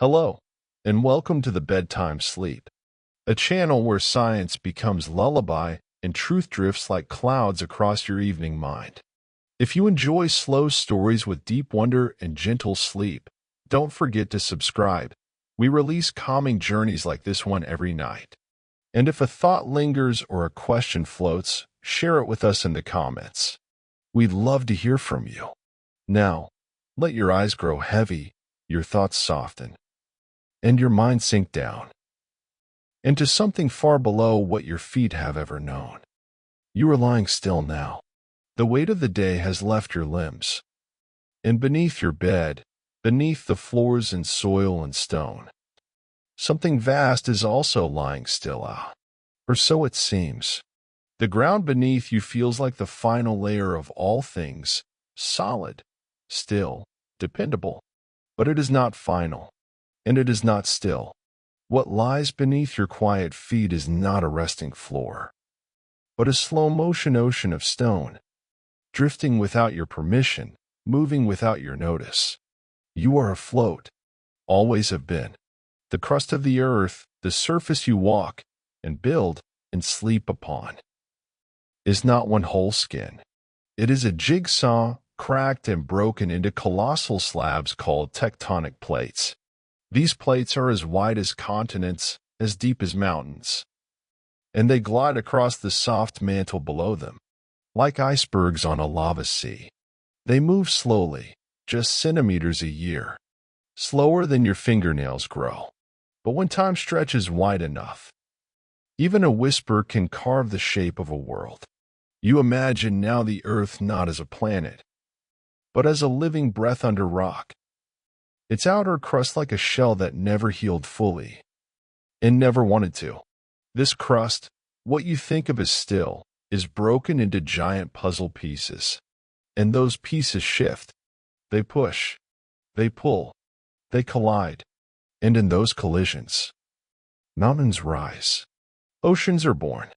Hello, and welcome to the Bedtime Sleep, a channel where science becomes lullaby and truth drifts like clouds across your evening mind. If you enjoy slow stories with deep wonder and gentle sleep, don't forget to subscribe. We release calming journeys like this one every night. And if a thought lingers or a question floats, share it with us in the comments. We'd love to hear from you. Now, let your eyes grow heavy, your thoughts soften, and your mind sink down into something far below what your feet have ever known. You are lying still now. The weight of the day has left your limbs. And beneath your bed, beneath the floors and soil and stone, something vast is also lying still out. Or so it seems. The ground beneath you feels like the final layer of all things, solid, still, dependable. But it is not final, and it is not still. What lies beneath your quiet feet is not a resting floor, but a slow-motion ocean of stone, drifting without your permission, moving without your notice. You are afloat, always have been. The crust of the earth, the surface you walk and build and sleep upon, is not one whole skin. It is a jigsaw, cracked and broken into colossal slabs called tectonic plates. These plates are as wide as continents, as deep as mountains, and they glide across the soft mantle below them, like icebergs on a lava sea. They move slowly, just centimeters a year, slower than your fingernails grow. But when time stretches wide enough, even a whisper can carve the shape of a world. You imagine now the Earth not as a planet, but as a living breath under rock. Its outer crust like a shell that never healed fully, and never wanted to. This crust, what you think of as still, is broken into giant puzzle pieces. And those pieces shift. They push. They pull. They collide. And in those collisions, mountains rise. Oceans are born.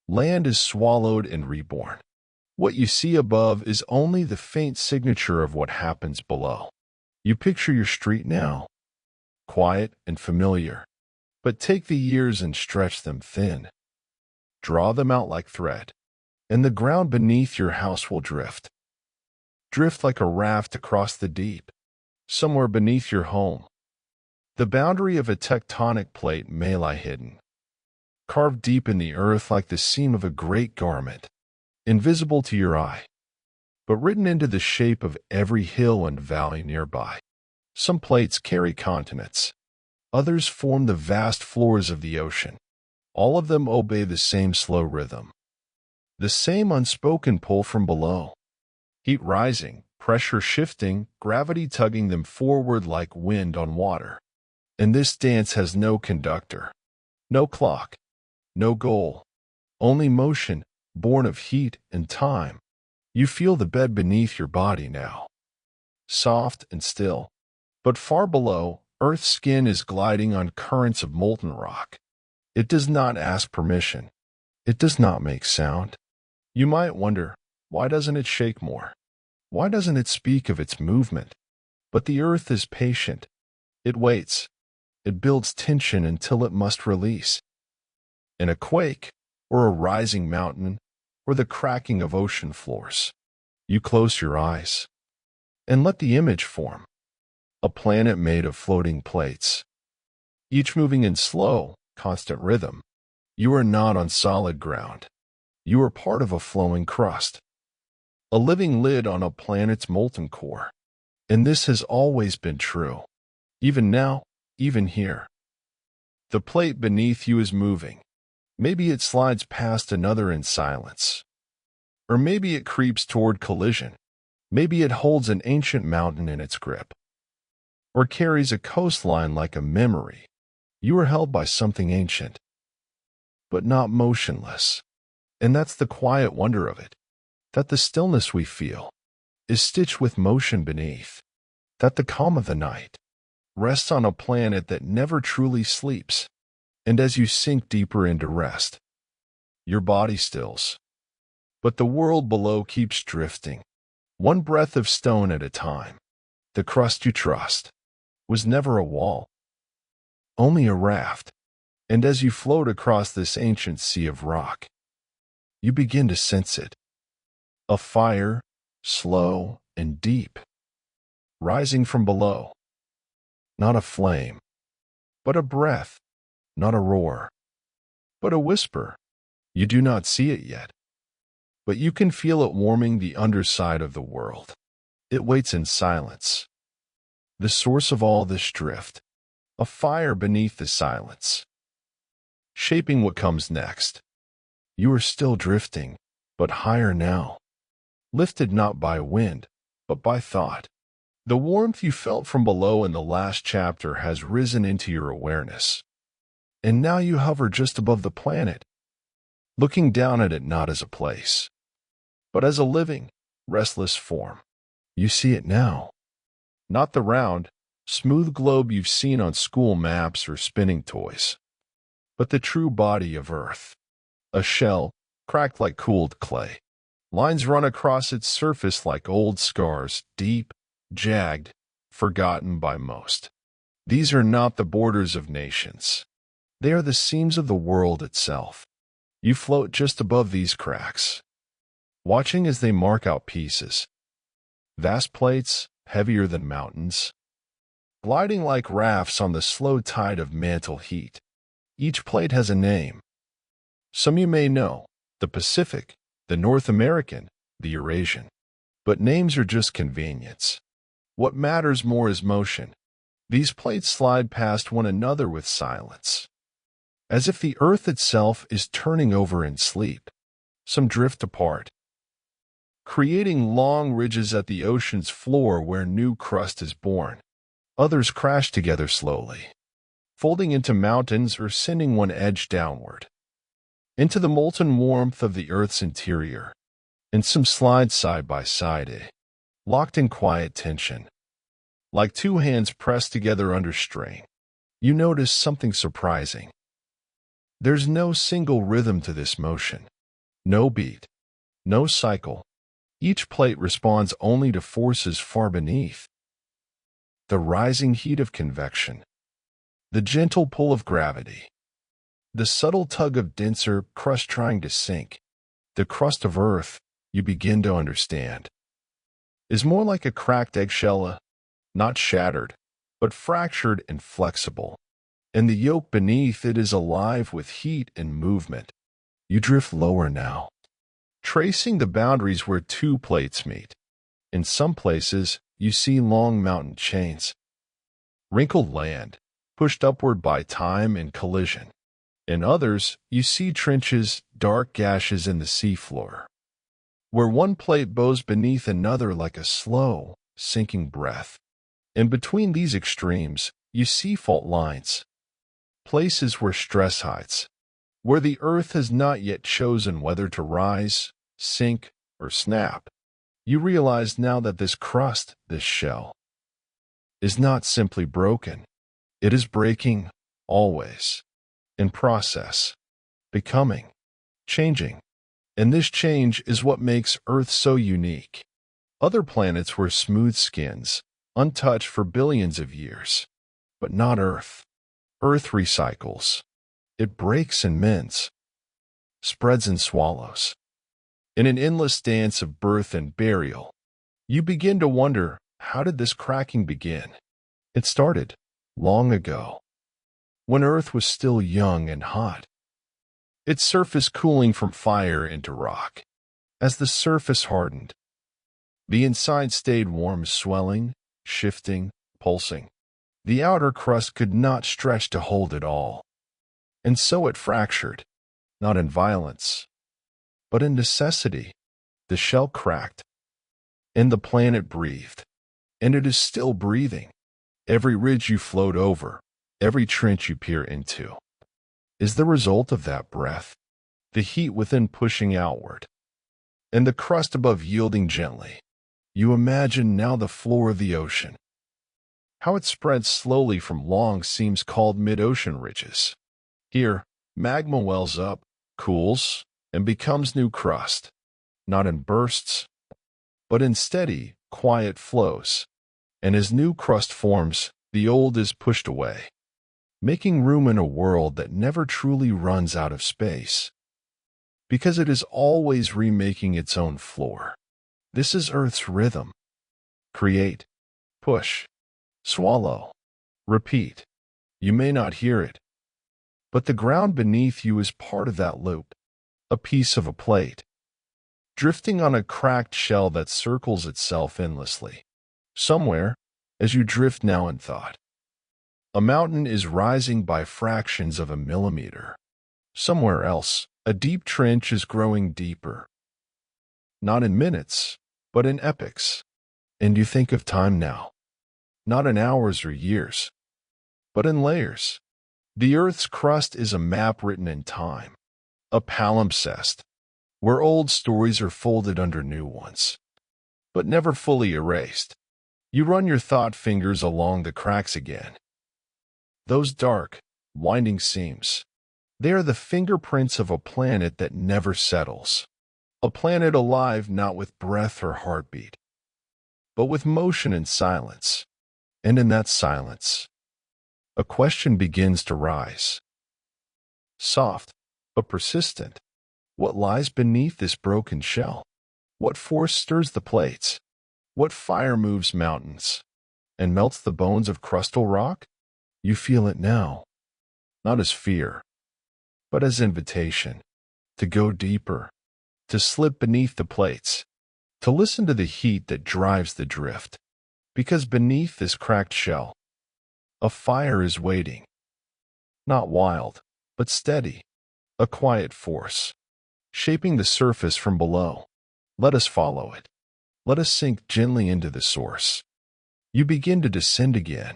Land is swallowed and reborn. What you see above is only the faint signature of what happens below. You picture your street now, quiet and familiar, but take the years and stretch them thin. Draw them out like thread, and the ground beneath your house will drift. Drift like a raft across the deep, somewhere beneath your home. The boundary of a tectonic plate may lie hidden, carved deep in the earth like the seam of a great garment, invisible to your eye, but written into the shape of every hill and valley nearby. Some plates carry continents. Others form the vast floors of the ocean. All of them obey the same slow rhythm, the same unspoken pull from below. Heat rising, pressure shifting, gravity tugging them forward like wind on water. And this dance has no conductor, no clock, no goal, only motion, born of heat and time. You feel the bed beneath your body now, soft and still, but far below, Earth's skin is gliding on currents of molten rock. It does not ask permission. It does not make sound. You might wonder, why doesn't it shake more? Why doesn't it speak of its movement? But the Earth is patient. It waits. It builds tension until it must release. In a quake, or a rising mountain, or the cracking of ocean floors, you close your eyes and let the image form. A planet made of floating plates, each moving in slow, constant rhythm. You are not on solid ground. You are part of a flowing crust, a living lid on a planet's molten core. And this has always been true. Even now, even here. The plate beneath you is moving. Maybe it slides past another in silence. Or maybe it creeps toward collision. Maybe it holds an ancient mountain in its grip. Or carries a coastline like a memory. You are held by something ancient, but not motionless. And that's the quiet wonder of it, that the stillness we feel is stitched with motion beneath, that the calm of the night rests on a planet that never truly sleeps. And as you sink deeper into rest, your body stills, but the world below keeps drifting, one breath of stone at a time. The crust you trust was never a wall. only a raft. And as you float across this ancient sea of rock, you begin to sense it. A fire, slow and deep, rising from below. Not a flame, but a breath. Not a roar, but a whisper. You do not see it yet, but you can feel it warming the underside of the world. It waits in silence. The source of all this drift, a fire beneath the silence, shaping what comes next. You are still drifting, but higher now, lifted not by wind, but by thought. The warmth you felt from below in the last chapter has risen into your awareness, and now you hover just above the planet, looking down at it not as a place, but as a living, restless form. You see it now, not the round, smooth globe you've seen on school maps or spinning toys, but the true body of Earth. A shell, cracked like cooled clay. Lines run across its surface like old scars, deep, jagged, forgotten by most. These are not the borders of nations. They are the seams of the world itself. You float just above these cracks, watching as they mark out pieces. Vast plates, heavier than mountains, gliding like rafts on the slow tide of mantle heat. Each plate has a name. Some you may know, the Pacific, the North American, the Eurasian. But names are just convenience. What matters more is motion. These plates slide past one another with silence, as if the earth itself is turning over in sleep. Some drift apart, creating long ridges at the ocean's floor where new crust is born. Others crash together slowly, folding into mountains or sending one edge downward, into the molten warmth of the earth's interior. And some slide side by side, locked in quiet tension, like two hands pressed together under strain. You notice something surprising. There's no single rhythm to this motion, no beat, no cycle. Each plate responds only to forces far beneath. The rising heat of convection, the gentle pull of gravity, the subtle tug of denser crust trying to sink. The crust of Earth, you begin to understand, is more like a cracked eggshell, not shattered, but fractured and flexible. And the yolk beneath it is alive with heat and movement. You drift lower now, tracing the boundaries where two plates meet. In some places, you see long mountain chains, wrinkled land, pushed upward by time and collision. In others, you see trenches, dark gashes in the seafloor, where one plate bows beneath another like a slow, sinking breath. And between these extremes, you see fault lines, places where stress hides, where the earth has not yet chosen whether to rise, sink, or snap. You realize now that this crust, this shell, is not simply broken. It is breaking, always, in process, becoming, changing. And this change is what makes Earth so unique. Other planets were smooth skins, untouched for billions of years. But not Earth. Earth recycles. It breaks and mends, spreads and swallows. In an endless dance of birth and burial, you begin to wonder, how did this cracking begin? It started long ago, when Earth was still young and hot, its surface cooling from fire into rock. As the surface hardened, the inside stayed warm, swelling, shifting, pulsing. The outer crust could not stretch to hold it all, and so it fractured, not in violence, but in necessity. The shell cracked, and the planet breathed, and it is still breathing. Every ridge you float over, every trench you peer into, is the result of that breath, the heat within pushing outward, and the crust above yielding gently. You imagine now the floor of the ocean, how it spreads slowly from long seams called mid-ocean ridges. Here, magma wells up, cools, and becomes new crust, not in bursts, but in steady, quiet flows. And as new crust forms, the old is pushed away. making room in a world that never truly runs out of space, because it is always remaking its own floor. This is Earth's rhythm. Create, push, swallow, repeat. You may not hear it, but the ground beneath you is part of that loop, a piece of a plate, drifting on a cracked shell that circles itself endlessly. Somewhere, as you drift now in thought, a mountain is rising by fractions of a millimeter. Somewhere else, a deep trench is growing deeper, not in minutes, but in epochs. And you think of time now, not in hours or years, but in layers. The Earth's crust is a map written in time, a palimpsest, where old stories are folded under new ones, but never fully erased. You run your thought fingers along the cracks again. Those dark, winding seams, they are the fingerprints of a planet that never settles. A planet alive not with breath or heartbeat, but with motion and silence. And in that silence, a question begins to rise. Soft, but persistent. What lies beneath this broken shell? What force stirs the plates? What fire moves mountains and melts the bones of crustal rock? You feel it now, not as fear, but as invitation to go deeper, to slip beneath the plates, to listen to the heat that drives the drift. Because beneath this cracked shell, a fire is waiting. Not wild, but steady, a quiet force, shaping the surface from below. Let us follow it. Let us sink gently into the source. You begin to descend again.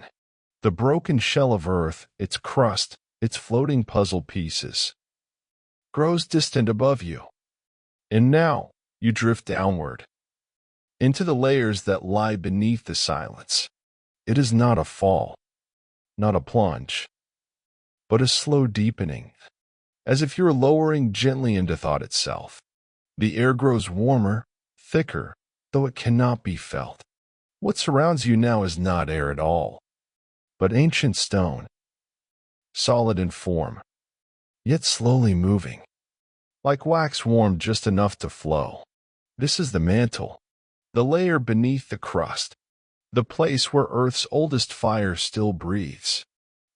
The broken shell of Earth, its crust, its floating puzzle pieces, grows distant above you. And now you drift downward, into the layers that lie beneath the silence. It is not a fall, not a plunge, but a slow deepening, as if you're lowering gently into thought itself. The air grows warmer, thicker, though it cannot be felt. What surrounds you now is not air at all, but ancient stone, solid in form, yet slowly moving, like wax warmed just enough to flow. This is the mantle, the layer beneath the crust, the place where Earth's oldest fire still breathes.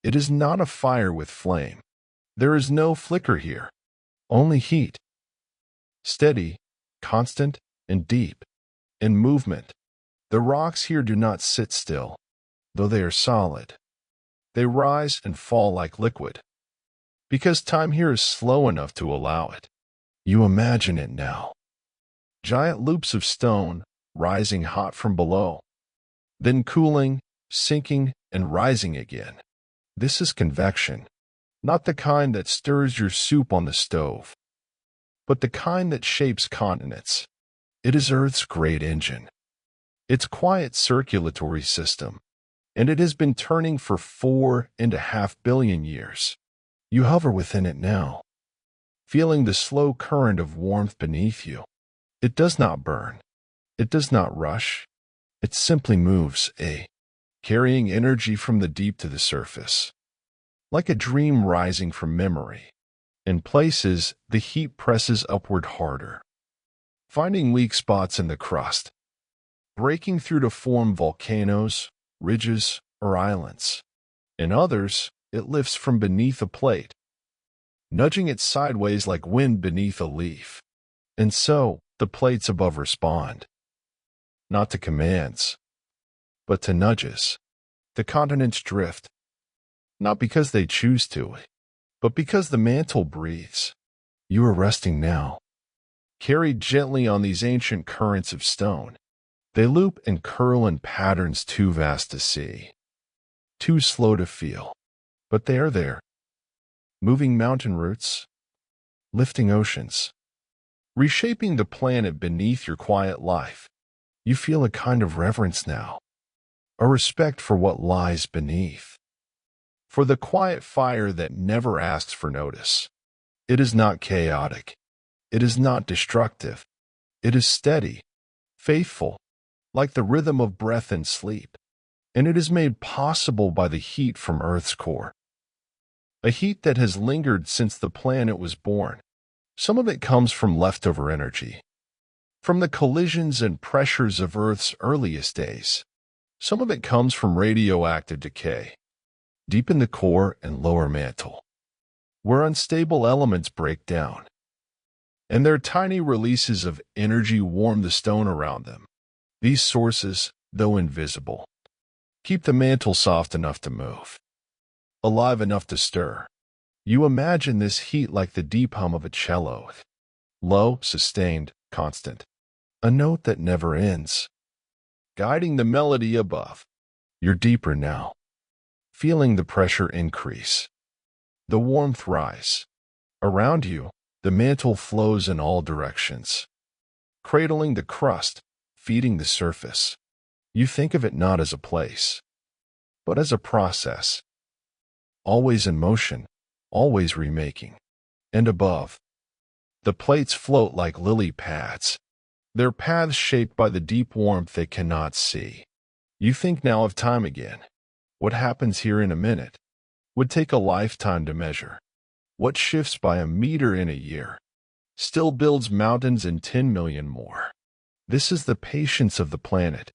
It is not a fire with flame. There is no flicker here, only heat. Steady, constant, and deep. In movement. The rocks here do not sit still, though they are solid. They rise and fall like liquid, because time here is slow enough to allow it. You imagine it now. Giant loops of stone, rising hot from below, then cooling, sinking, and rising again. This is convection, not the kind that stirs your soup on the stove, but the kind that shapes continents. It is Earth's great engine, its quiet circulatory system, and it has been turning for 4.5 billion years. You hover within it now, feeling the slow current of warmth beneath you. It does not burn. It does not rush. It simply moves, carrying energy from the deep to the surface, like a dream rising from memory. In places, the heat presses upward harder, finding weak spots in the crust, breaking through to form volcanoes, ridges, or islands. In others, it lifts from beneath a plate, nudging it sideways like wind beneath a leaf. And so, the plates above respond, not to commands, but to nudges. The continents drift, not because they choose to, but because the mantle breathes. You are resting now, carried gently on these ancient currents of stone. They loop and curl in patterns too vast to see, too slow to feel, but they are there, moving mountain roots, lifting oceans, reshaping the planet beneath your quiet life. You feel a kind of reverence now, a respect for what lies beneath, for the quiet fire that never asks for notice. It is not chaotic. It is not destructive. It is steady, faithful, like the rhythm of breath and sleep, and it is made possible by the heat from Earth's core. a heat that has lingered since the planet was born. Some of it comes from leftover energy, from the collisions and pressures of Earth's earliest days. Some of it comes from radioactive decay, deep in the core and lower mantle, where unstable elements break down, and their tiny releases of energy warm the stone around them. These sources, though invisible, keep the mantle soft enough to move, alive enough to stir. You imagine this heat like the deep hum of a cello, low, sustained, constant, a note that never ends, guiding the melody above. You're deeper now, feeling the pressure increase, the warmth rise. Around you, the mantle flows in all directions, cradling the crust, feeding the surface. You think of it not as a place, but as a process, always in motion, always remaking. And above, the plates float like lily pads, their paths shaped by the deep warmth they cannot see. You think now of time again. What happens here in a minute would take a lifetime to measure. What shifts by a meter in a year still builds mountains in 10 million more. This is the patience of the planet.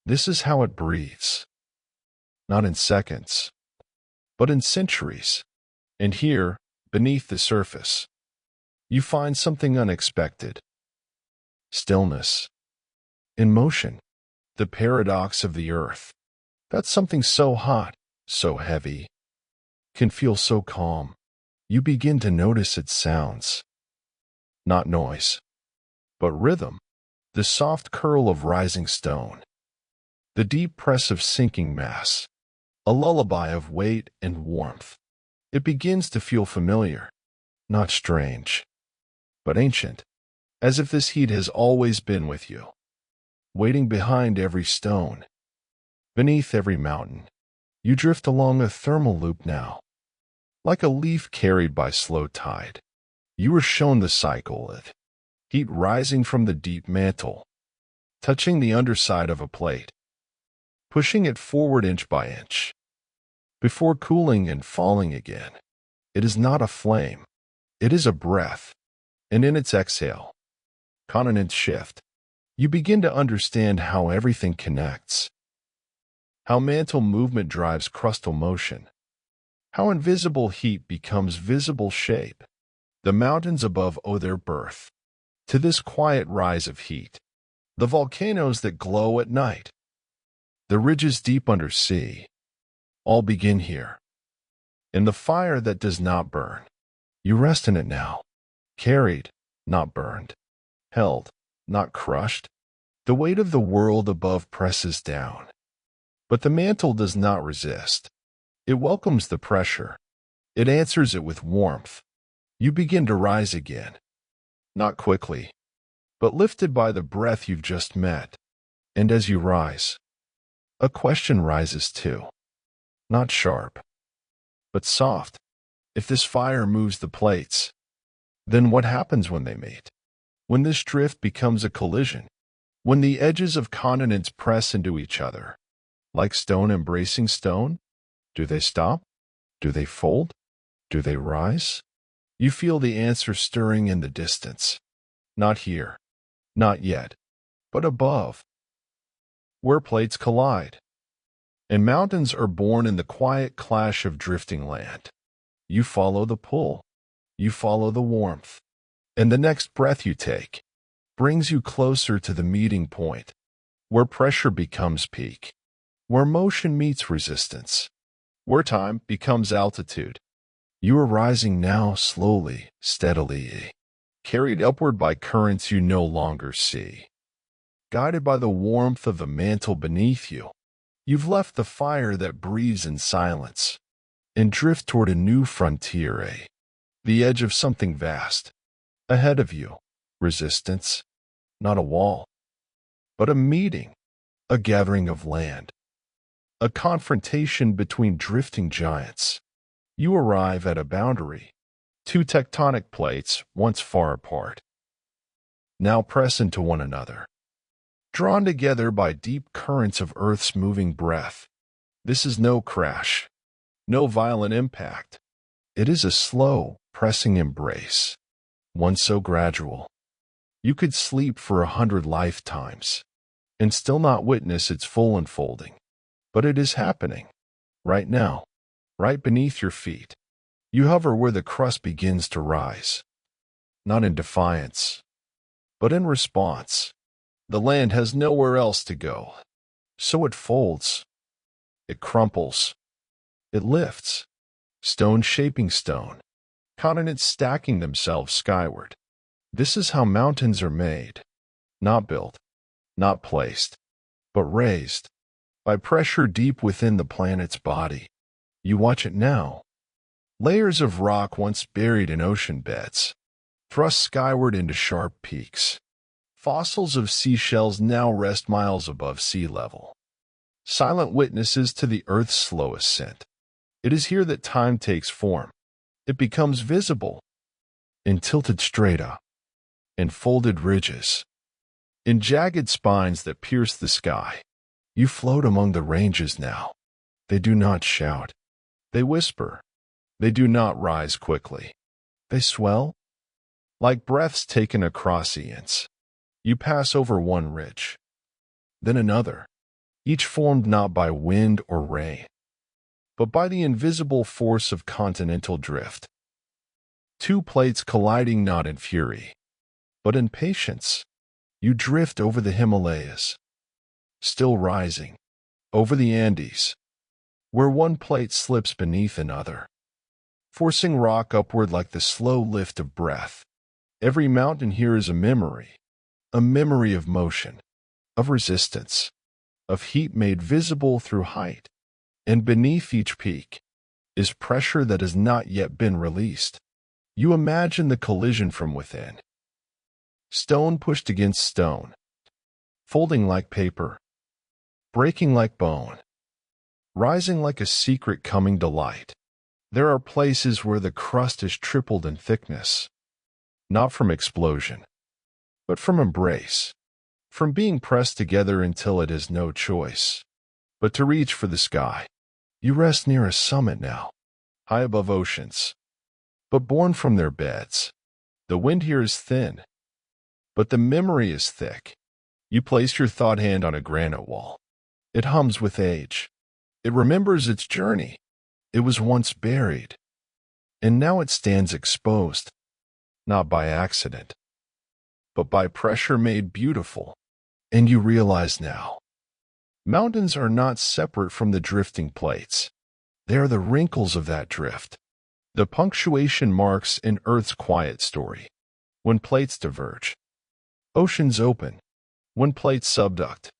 This is how it breathes. Not in seconds, but in centuries. And here, beneath the surface, you find something unexpected. Stillness. In motion. The paradox of the earth. That something so hot, so heavy, can feel so calm. You begin to notice its sounds. Not noise, but rhythm. The soft curl of rising stone. The deep press of sinking mass. A lullaby of weight and warmth. It begins to feel familiar, not strange, but ancient, as if this heat has always been with you, waiting behind every stone, beneath every mountain. You drift along a thermal loop now, like a leaf carried by slow tide. You are shown the cycle of heat rising from the deep mantle, touching the underside of a plate, pushing it forward inch by inch, before cooling and falling again. It is not a flame. It is a breath, and in its exhale, continents shift. You begin to understand how everything connects, how mantle movement drives crustal motion, how invisible heat becomes visible shape. The mountains above owe their birth to this quiet rise of heat, the volcanoes that glow at night, the ridges deep under sea, all begin here. In the fire that does not burn, you rest in it now, carried, not burned, held, not crushed. The weight of the world above presses down, but the mantle does not resist. It welcomes the pressure. It answers it with warmth. You begin to rise again, not quickly, but lifted by the breath you've just met. And as you rise, a question rises too, not sharp, but soft. If this fire moves the plates, then what happens when they meet? When this drift becomes a collision? When the edges of continents press into each other, like stone embracing stone? Do they stop? Do they fold? Do they rise? You feel the answer stirring in the distance. Not here, not yet, but above, where plates collide, and mountains are born in the quiet clash of drifting land. You follow the pull, you follow the warmth, and the next breath you take brings you closer to the meeting point, where pressure becomes peak, where motion meets resistance, where time becomes altitude. You are rising now slowly, steadily, carried upward by currents you no longer see. Guided by the warmth of the mantle beneath you, you've left the fire that breathes in silence and drift toward a new frontier, the edge of something vast. Ahead of you, resistance, not a wall, but a meeting, a gathering of land, a confrontation between drifting giants. You arrive at a boundary, two tectonic plates once far apart, now press into one another, drawn together by deep currents of Earth's moving breath. This is no crash, no violent impact. It is a slow, pressing embrace, one so gradual. You could sleep for 100 lifetimes and still not witness its full unfolding. But it is happening, right now, right beneath your feet. You hover where the crust begins to rise, not in defiance, but in response. The land has nowhere else to go. So it folds, it crumples, it lifts, stone shaping stone, continents stacking themselves skyward. This is how mountains are made, not built, not placed, but raised, by pressure deep within the planet's body. You watch it now. Layers of rock once buried in ocean beds, thrust skyward into sharp peaks. Fossils of seashells now rest miles above sea level, silent witnesses to the Earth's slow ascent. It is here that time takes form. It becomes visible, in tilted strata, in folded ridges, in jagged spines that pierce the sky. You float among the ranges now. They do not shout. They whisper. They do not rise quickly. They swell, like breaths taken across eons. You pass over one ridge, then another, each formed not by wind or rain, but by the invisible force of continental drift. Two plates colliding not in fury, but in patience. You drift over the Himalayas, still rising, over the Andes, where one plate slips beneath another, forcing rock upward like the slow lift of breath. Every mountain here is a memory of motion, of resistance, of heat made visible through height. And beneath each peak is pressure that has not yet been released. You imagine the collision from within. Stone pushed against stone, folding like paper, breaking like bone, rising like a secret coming to light. There are places where the crust is tripled in thickness, not from explosion, but from embrace, from being pressed together until it has no choice but to reach for the sky. You rest near a summit now, high above oceans, but born from their beds. The wind here is thin, but the memory is thick. You place your thought hand on a granite wall. It hums with age. It remembers its journey. It was once buried, and now it stands exposed, not by accident, but by pressure made beautiful. And you realize now, mountains are not separate from the drifting plates. They are the wrinkles of that drift, the punctuation marks in Earth's quiet story. When plates diverge, oceans open. When plates subduct,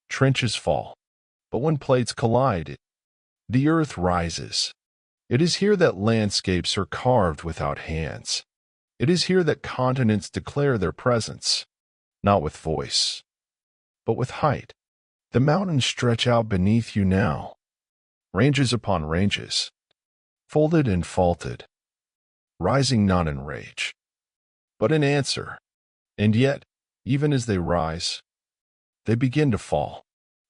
trenches fall. But when plates collide, the Earth rises. It is here that landscapes are carved without hands. It is here that continents declare their presence, not with voice, but with height. The mountains stretch out beneath you now, ranges upon ranges, folded and faulted, rising not in rage, but in answer. And yet, even as they rise, they begin to fall.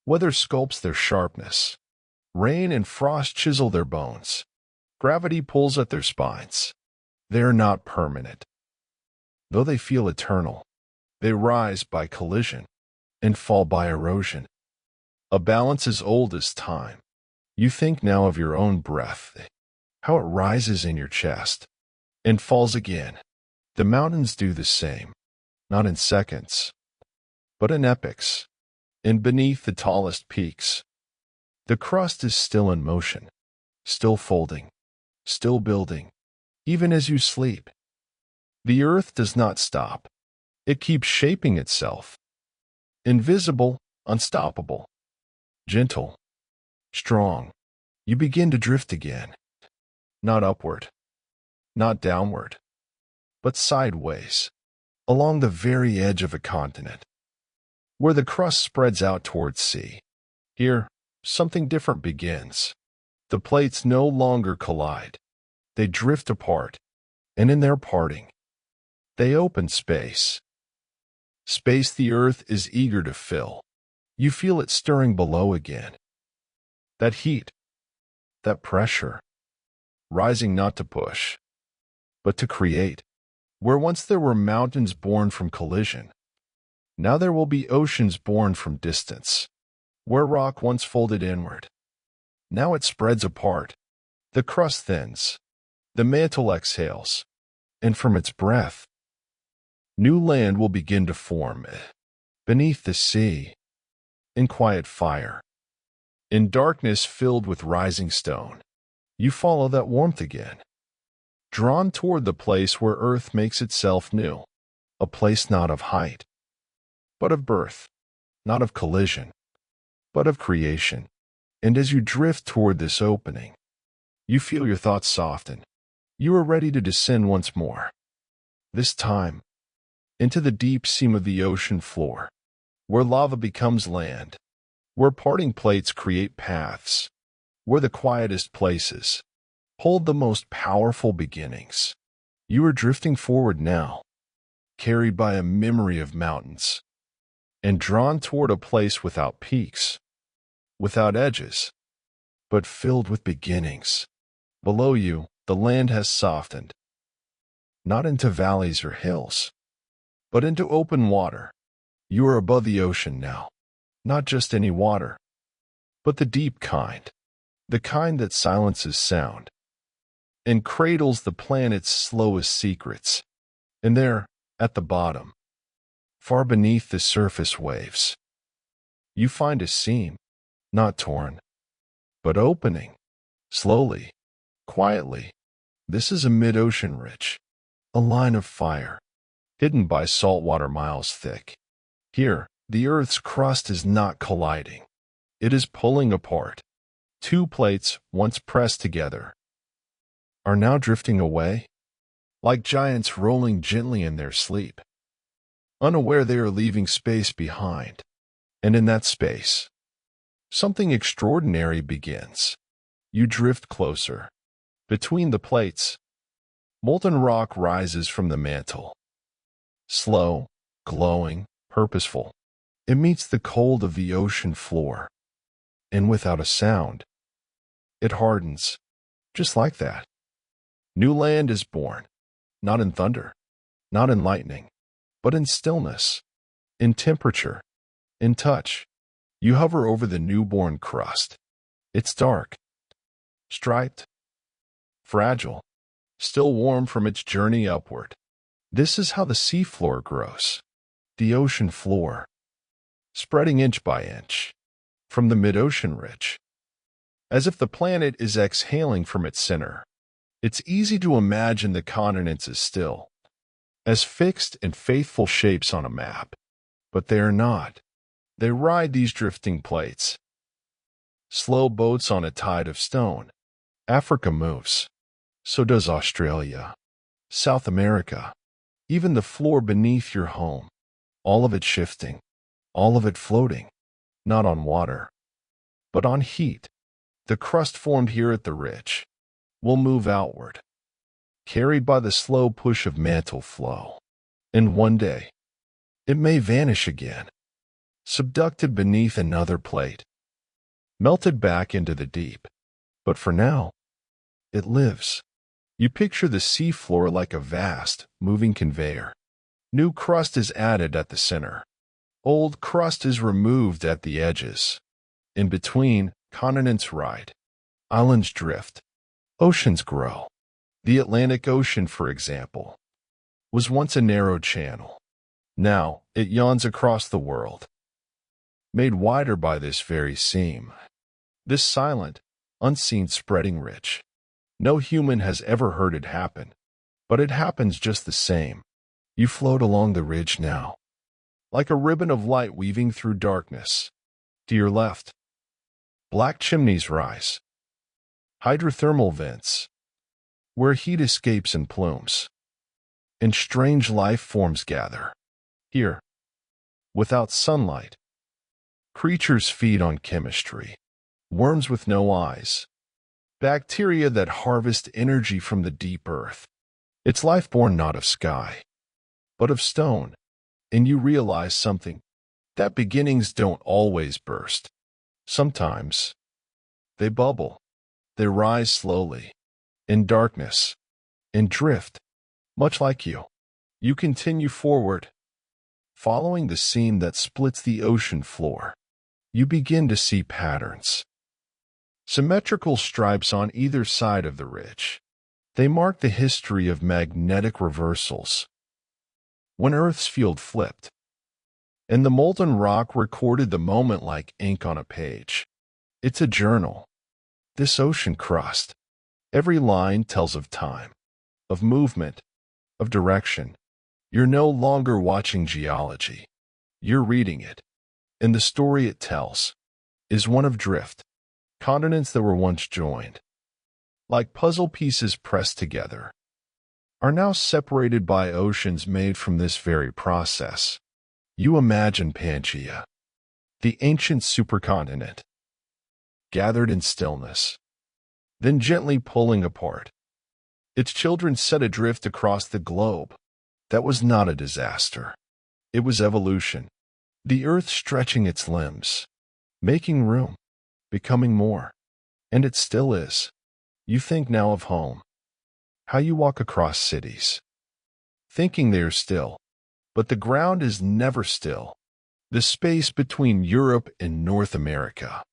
Weather sculpts their sharpness. Rain and frost chisel their bones. Gravity pulls at their spines. They are not permanent. Though they feel eternal, they rise by collision and fall by erosion. A balance as old as time. You think now of your own breath, how it rises in your chest and falls again. The mountains do the same, not in seconds, but in epochs. And beneath the tallest peaks, the crust is still in motion, still folding, still building, even as you sleep. The Earth does not stop. It keeps shaping itself. Invisible, unstoppable, gentle, strong. You begin to drift again, not upward, not downward, but sideways, along the very edge of a continent, where the crust spreads out towards sea. Here, something different begins. The plates no longer collide. They drift apart, and in their parting, they open space. Space the Earth is eager to fill. You feel it stirring below again. That heat, that pressure, rising not to push, but to create. Where once there were mountains born from collision, now there will be oceans born from distance. Where rock once folded inward, now it spreads apart. The crust thins, the mantle exhales, and from its breath, new land will begin to form. Beneath the sea, in quiet fire, in darkness filled with rising stone, you follow that warmth again, drawn toward the place where earth makes itself new, a place not of height, but of birth, not of collision, but of creation. And as you drift toward this opening, you feel your thoughts soften. You are ready to descend once more, this time into the deep seam of the ocean floor, where lava becomes land, where parting plates create paths, where the quietest places hold the most powerful beginnings. You are drifting forward now, carried by a memory of mountains, and drawn toward a place without peaks, without edges, but filled with beginnings. Below you, the land has softened, not into valleys or hills, but into open water. You are above the ocean now, not just any water, but the deep kind, the kind that silences sound and cradles the planet's slowest secrets. And there, at the bottom, far beneath the surface waves, you find a seam, not torn, but opening, slowly, quietly. This is a mid-ocean ridge, a line of fire, hidden by salt water miles thick. Here, the Earth's crust is not colliding. It is pulling apart. Two plates, once pressed together, are now drifting away, like giants rolling gently in their sleep, unaware they are leaving space behind. And in that space, something extraordinary begins. You drift closer. Between the plates, molten rock rises from the mantle. Slow, glowing, purposeful. It meets the cold of the ocean floor, and without a sound, it hardens, just like that. New land is born, not in thunder, not in lightning, but in stillness, in temperature, in touch. You hover over the newborn crust. It's dark, striped, fragile, still warm from its journey upward. This is how the seafloor grows, the ocean floor, spreading inch by inch, from the mid-ocean ridge, as if the planet is exhaling from its center. It's easy to imagine the continents as still, as fixed and faithful shapes on a map, but they are not. They ride these drifting plates, slow boats on a tide of stone. Africa moves. So does Australia, South America, even the floor beneath your home. All of it shifting, all of it floating, not on water, but on heat. The crust formed here at the ridge will move outward, carried by the slow push of mantle flow. And one day, it may vanish again, subducted beneath another plate, melted back into the deep. But for now, it lives. You picture the seafloor like a vast, moving conveyor. New crust is added at the center. Old crust is removed at the edges. In between, continents ride. Islands drift. Oceans grow. The Atlantic Ocean, for example, was once a narrow channel. Now, it yawns across the world, made wider by this very seam. This silent, unseen spreading ridge. No human has ever heard it happen, but it happens just the same. You float along the ridge now, like a ribbon of light weaving through darkness. To your left, black chimneys rise, hydrothermal vents, where heat escapes in plumes, and strange life forms gather. Here, without sunlight, creatures feed on chemistry, worms with no eyes, bacteria that harvest energy from the deep earth. It's life born not of sky, but of stone. And you realize something, that beginnings don't always burst. Sometimes they bubble, they rise slowly, in darkness, in drift, much like you. You continue forward, following the seam that splits the ocean floor. You begin to see patterns. Symmetrical stripes on either side of the ridge. They mark the history of magnetic reversals. When Earth's field flipped, and the molten rock recorded the moment like ink on a page. It's a journal. This ocean crust. Every line tells of time, of movement, of direction. You're no longer watching geology. You're reading it. And the story it tells is one of drift. Continents that were once joined, like puzzle pieces pressed together, are now separated by oceans made from this very process. You imagine Pangaea, the ancient supercontinent, gathered in stillness, then gently pulling apart. Its children set adrift across the globe. That was not a disaster. It was evolution. The earth stretching its limbs, making room, becoming more. And it still is. You think now of home, how you walk across cities, thinking they are still, but the ground is never still. The space between Europe and North America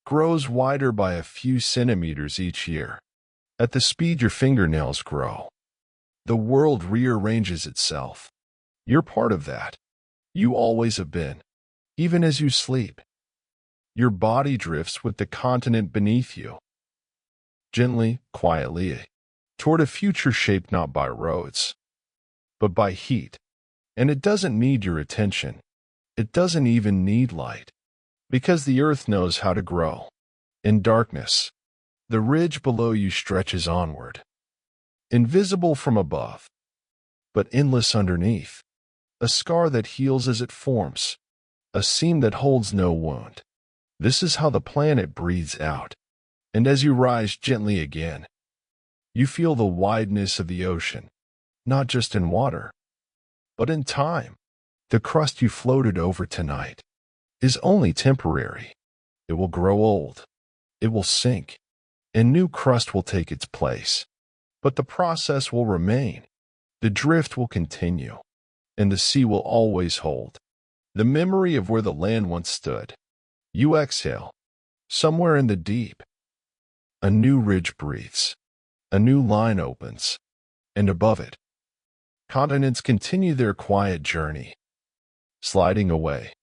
grows wider by a few centimeters each year. At the speed your fingernails grow, the world rearranges itself. You're part of that. You always have been. Even as you sleep, your body drifts with the continent beneath you, gently, quietly, toward a future shaped not by roads, but by heat. And it doesn't need your attention. It doesn't even need light, because the earth knows how to grow. In darkness, the ridge below you stretches onward, invisible from above, but endless underneath. A scar that heals as it forms, a seam that holds no wound. This is how the planet breathes out. And as you rise gently again, you feel the wideness of the ocean, not just in water, but in time. The crust you floated over tonight is only temporary. It will grow old. It will sink, and new crust will take its place. But the process will remain. The drift will continue, and the sea will always hold the memory of where the land once stood. You exhale. Somewhere in the deep, a new ridge breathes. A new line opens. And above it, continents continue their quiet journey, sliding away.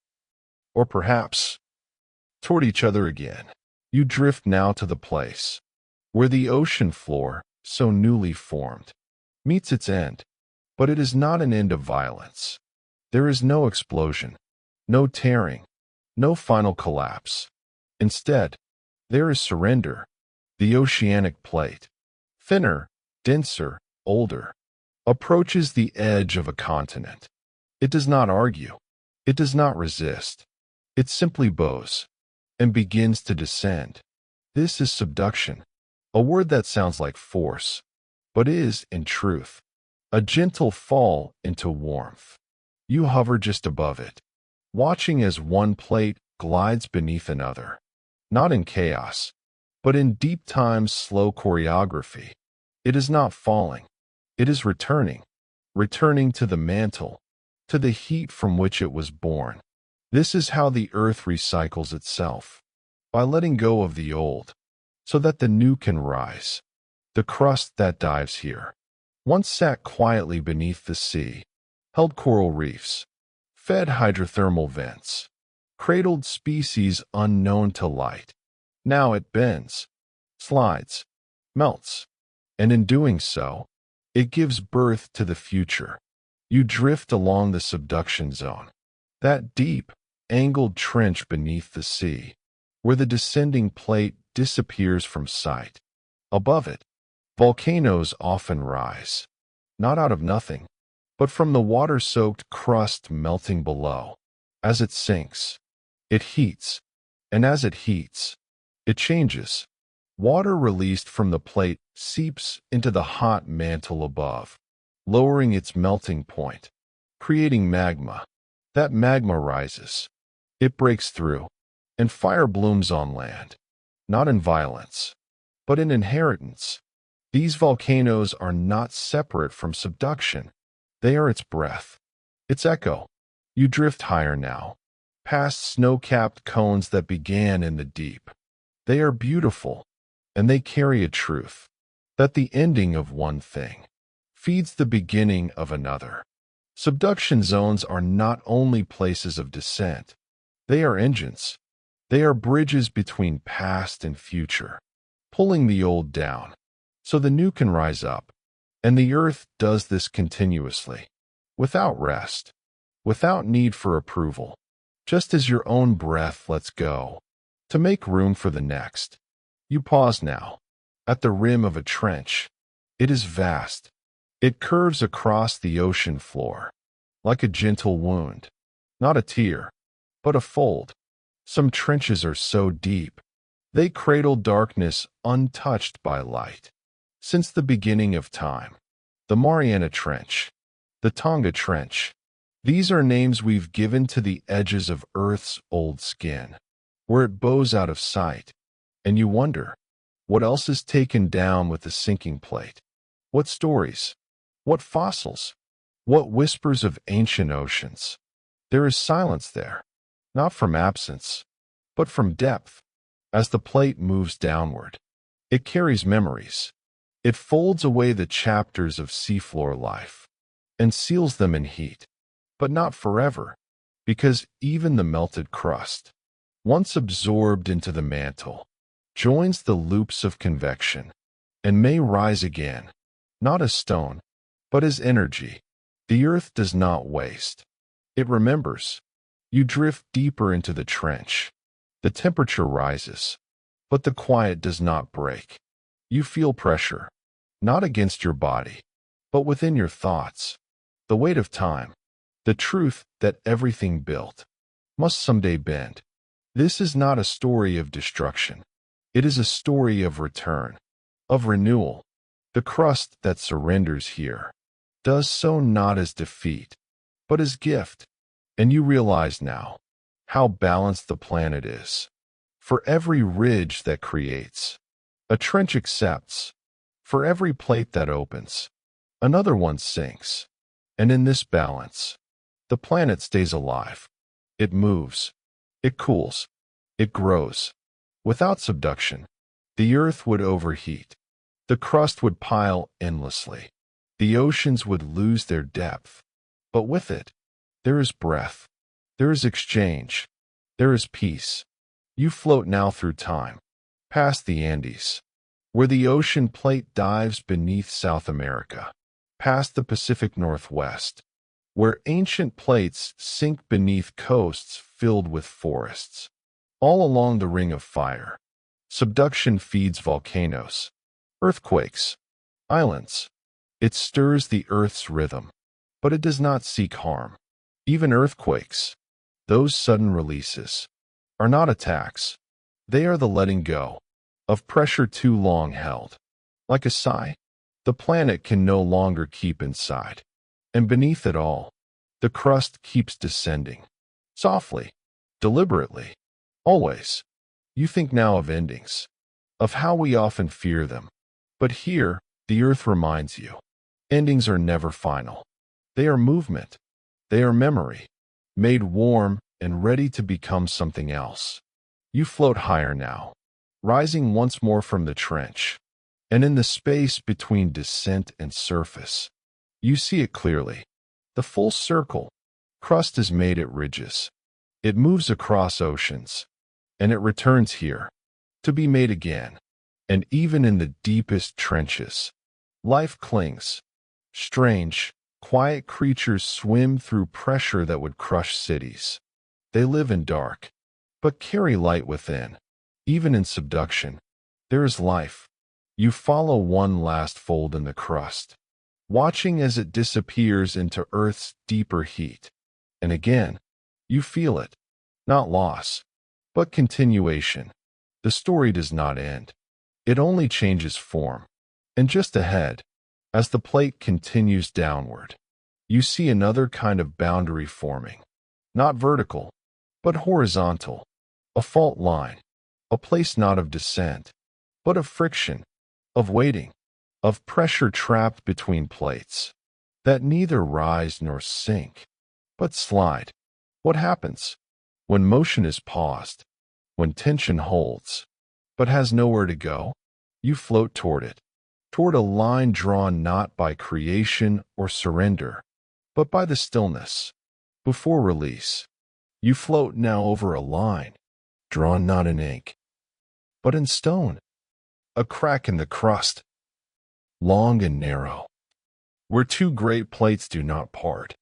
Or perhaps, toward each other again. You drift now to the place where the ocean floor, so newly formed, meets its end. But it is not an end of violence. There is no explosion, no tearing, no final collapse. Instead, there is surrender. The oceanic plate, thinner, denser, older, approaches the edge of a continent. It does not argue. It does not resist. It simply bows and begins to descend. This is subduction, a word that sounds like force, but is, in truth, a gentle fall into warmth. You hover just above it, watching as one plate glides beneath another, not in chaos, but in deep time's slow choreography. It is not falling. It is returning to the mantle, to the heat from which it was born. This is how the earth recycles itself, by letting go of the old, so that the new can rise. The crust that dives here once sat quietly beneath the sea, held coral reefs, fed hydrothermal vents, cradled species unknown to light. Now it bends, slides, melts, and in doing so, it gives birth to the future. You drift along the subduction zone, that deep, angled trench beneath the sea, where the descending plate disappears from sight. Above it, volcanoes often rise, not out of nothing, but from the water-soaked crust melting below. As it sinks, it heats, and as it heats, it changes. Water released from the plate seeps into the hot mantle above, lowering its melting point, creating magma. That magma rises. It breaks through, and fire blooms on land, not in violence, but in inheritance. These volcanoes are not separate from subduction. They are its breath, its echo. You drift higher now, past snow-capped cones that began in the deep. They are beautiful, and they carry a truth, that the ending of one thing feeds the beginning of another. Subduction zones are not only places of descent, they are engines. They are bridges between past and future, pulling the old down so the new can rise up. And the Earth does this continuously, without rest, without need for approval, just as your own breath lets go to make room for the next. You pause now, at the rim of a trench. It is vast. It curves across the ocean floor, like a gentle wound, not a tear, but a fold. Some trenches are so deep, they cradle darkness untouched by light. Since the beginning of time, the Mariana Trench, the Tonga Trench, these are names we've given to the edges of Earth's old skin, where it bows out of sight, and you wonder, what else is taken down with the sinking plate? What stories? What fossils? What whispers of ancient oceans? There is silence there, not from absence, but from depth. As the plate moves downward, it carries memories. It folds away the chapters of seafloor life and seals them in heat, but not forever, because even the melted crust, once absorbed into the mantle, joins the loops of convection and may rise again, not as stone, but as energy. The Earth does not waste. It remembers. You drift deeper into the trench. The temperature rises, but the quiet does not break. You feel pressure, not against your body, but within your thoughts. The weight of time, the truth that everything built must someday bend. This is not a story of destruction. It is a story of return, of renewal. The crust that surrenders here does so not as defeat, but as gift. And you realize now how balanced the planet is. For every ridge that creates, a trench accepts. For every plate that opens, another one sinks. And in this balance, the planet stays alive. It moves. It cools. It grows. Without subduction, the Earth would overheat. The crust would pile endlessly. The oceans would lose their depth. But with it, there is breath. There is exchange. There is peace. You float now through time, past the Andes, where the ocean plate dives beneath South America, past the Pacific Northwest, where ancient plates sink beneath coasts filled with forests. All along the Ring of Fire, subduction feeds volcanoes, earthquakes, islands. It stirs the Earth's rhythm, but it does not seek harm. Even earthquakes, those sudden releases, are not attacks. They are the letting go of pressure too long held. Like a sigh, the planet can no longer keep inside. And beneath it all, the crust keeps descending. Softly, deliberately, always. You think now of endings, of how we often fear them. But here, the Earth reminds you, endings are never final. They are movement. They are memory, made warm and ready to become something else. You float higher now, rising once more from the trench. And in the space between descent and surface, you see it clearly. The full circle. Crust is made at ridges. It moves across oceans, and it returns here, to be made again. And even in the deepest trenches, life clings. Strange, quiet creatures swim through pressure that would crush cities. They live in dark, but carry light within. Even in subduction, there is life. You follow one last fold in the crust, watching as it disappears into Earth's deeper heat. And again, you feel it. Not loss, but continuation. The story does not end. It only changes form. And just ahead, as the plate continues downward, you see another kind of boundary forming. Not vertical, but horizontal. A fault line. A place not of descent, but of friction, of waiting, of pressure trapped between plates that neither rise nor sink, but slide. What happens when motion is paused, when tension holds, but has nowhere to go? You float toward it, toward a line drawn not by creation or surrender, but by the stillness. Before release, you float now over a line, drawn not in ink, but in stone, a crack in the crust, long and narrow, where two great plates do not part,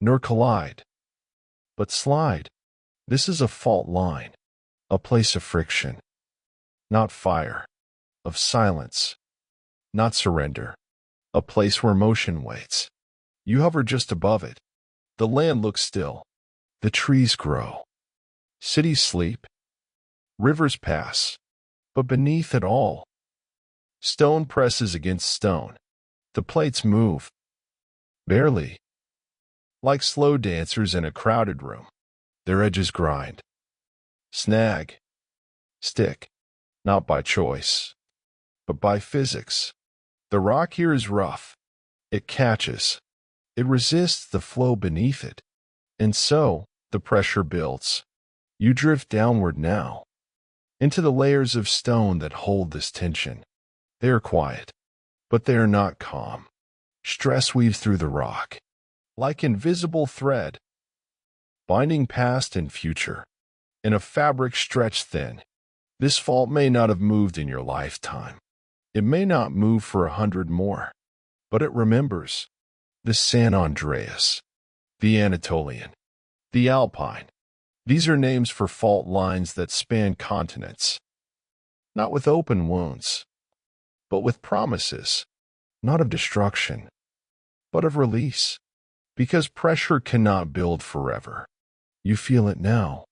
nor collide, but slide. This is a fault line, a place of friction, not fire, of silence, not surrender, a place where motion waits. You hover just above it. The land looks still. The trees grow. Cities sleep. Rivers pass. But beneath it all, stone presses against stone. The plates move. Barely. Like slow dancers in a crowded room. Their edges grind. Snag. Stick. Not by choice, but by physics. The rock here is rough. It catches. It resists the flow beneath it. And so, the pressure builds. You drift downward now, into the layers of stone that hold this tension. They are quiet, but they are not calm. Stress weaves through the rock, like invisible thread, binding past and future, in a fabric stretched thin. This fault may not have moved in your lifetime. It may not move for 100 more, but it remembers. The San Andreas, the Anatolian, the Alpine. These are names for fault lines that span continents, not with open wounds, but with promises, not of destruction, but of release. Because pressure cannot build forever. You feel it now,